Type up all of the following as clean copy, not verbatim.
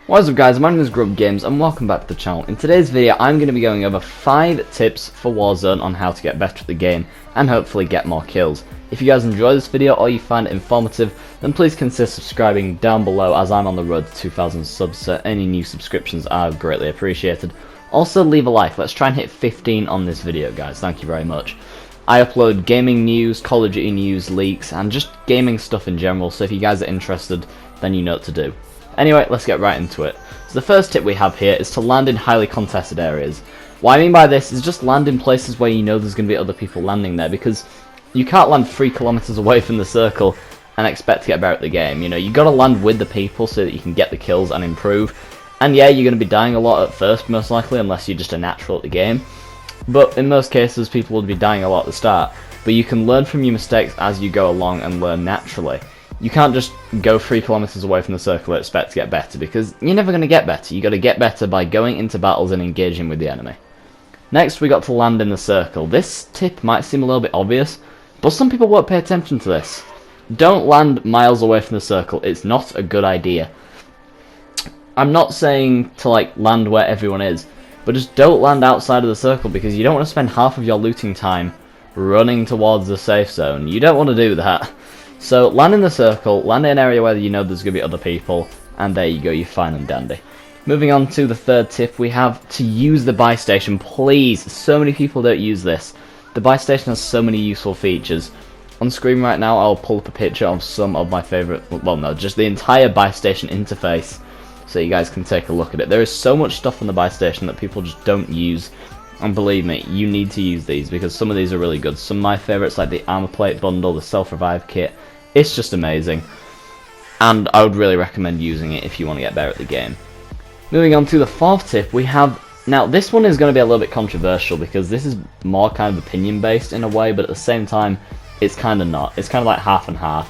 What is up guys, my name is Grub Games and welcome back to the channel. In today's video I'm going to be going over 5 tips for Warzone on how to get better at the game and hopefully get more kills. If you guys enjoy this video or you find it informative, then please consider subscribing down below as I'm on the road to 2,000 subs, so any new subscriptions are greatly appreciated. Also leave a like, let's try and hit 15 on this video guys, thank you very much. I upload gaming news, Call of Duty news, leaks and just gaming stuff in general, so if you guys are interested then you know what to do. Anyway, let's get right into it. So the first tip we have here is to land in highly contested areas. What I mean by this is just land in places where you know there's going to be other people landing there, because you can't land 3 kilometers away from the circle and expect to get better at the game. You know, you got to land with the people so that you can get the kills and improve. And yeah, you're going to be dying a lot at first most likely, unless you're just a natural at the game. But in most cases people will be dying a lot at the start. But you can learn from your mistakes as you go along and learn naturally. You can't just go 3 kilometers away from the circle and expect to get better, because you're never going to get better. You got to get better by going into battles and engaging with the enemy. Next, we got to land in the circle. This tip might seem a little bit obvious, but some people won't pay attention to this. Don't land miles away from the circle. It's not a good idea. I'm not saying to land where everyone is, but just don't land outside of the circle, because you don't want to spend half of your looting time running towards the safe zone. You don't want to do that. So land in the circle, land in an area where you know there's going to be other people, and there you go, you're fine and dandy. Moving on to the third tip, we have to use the buy station. Please, so many people don't use this. The buy station has so many useful features. On screen right now I'll pull up a picture of some of my favourite, well no, just the entire buy station interface, so you guys can take a look at it. There is so much stuff on the buy station that people just don't use. And believe me, you need to use these, because some of these are really good. Some of my favourites, like the Armor plate bundle, the self-revive kit, it's just amazing. And I would really recommend using it if you want to get better at the game. Moving on to the fourth tip, we have... Now, this one is going to be a little bit controversial, because this is more kind of opinion-based in a way, but at the same time, it's kind of not. It's kind of like half and half.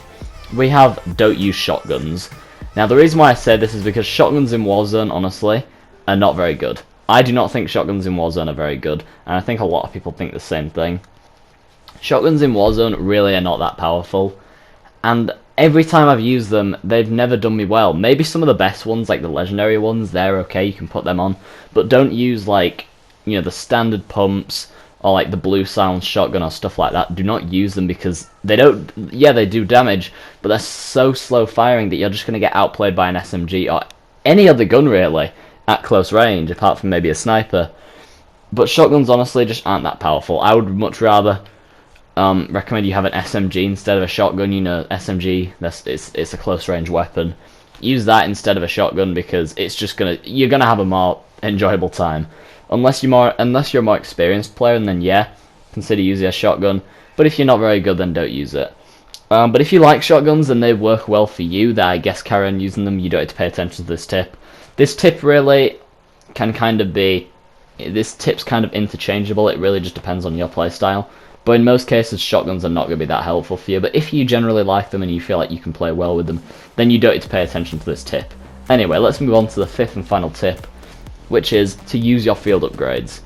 We have don't use shotguns. Now, the reason why I say this is because shotguns in Warzone, honestly, are not very good. I do not think shotguns in Warzone are very good, and I think a lot of people think the same thing. Shotguns in Warzone really are not that powerful, and every time I've used them, they've never done me well. Maybe some of the best ones, like the legendary ones, they're okay, you can put them on, but don't use, like, you know, the standard pumps, or like the blue silence shotgun or stuff like that. Do not use them, because they don't, yeah, they do damage, but they're so slow firing that you're just going to get outplayed by an SMG, or any other gun really, at close range, apart from maybe a sniper. But shotguns honestly just aren't that powerful. I would much rather recommend you have an SMG instead of a shotgun. You know, SMG, it's a close range weapon. Use that instead of a shotgun, because it's just you're gonna have a more enjoyable time. Unless you're a more experienced player, and then yeah, consider using a shotgun. But if you're not very good, then don't use it. But if you like shotguns and they work well for you, then I guess carry on using them. You don't have to pay attention to this tip. This tip really can kind of be, this tip's kind of interchangeable. It really just depends on your playstyle. But in most cases, shotguns are not going to be that helpful for you. But if you generally like them and you feel like you can play well with them, then you don't need to pay attention to this tip. Anyway, let's move on to the fifth and final tip, which is to use your field upgrades.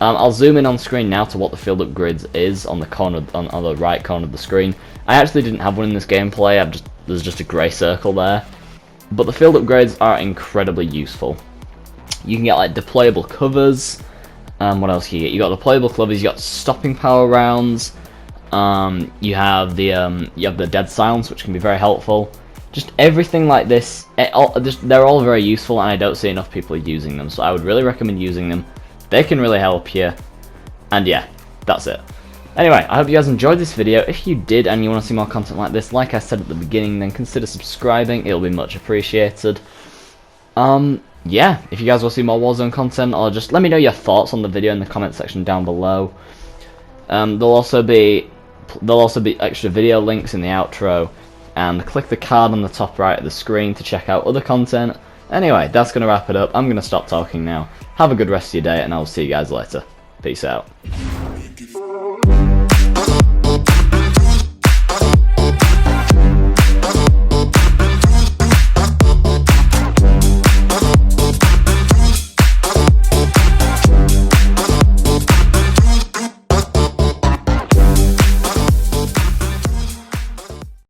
I'll zoom in on screen now to what the field upgrades is on the corner, on the right corner of the screen. I actually didn't have one in this gameplay. There's just a grey circle there. But the field upgrades are incredibly useful. You can get like deployable covers. What else can you get? You got deployable covers. You got stopping power rounds. You have the dead silence, which can be very helpful. Just everything like this. They're all very useful, and I don't see enough people using them. So I would really recommend using them. They can really help you. And yeah, that's it. Anyway, I hope you guys enjoyed this video. If you did and you want to see more content like this, like I said at the beginning, then consider subscribing. It'll be much appreciated. Yeah, if you guys want to see more Warzone content, or just let me know your thoughts on the video in the comment section down below. There'll also be extra video links in the outro, and click the card on the top right of the screen to check out other content. Anyway, that's going to wrap it up. I'm going to stop talking now. Have a good rest of your day, and I'll see you guys later. Peace out.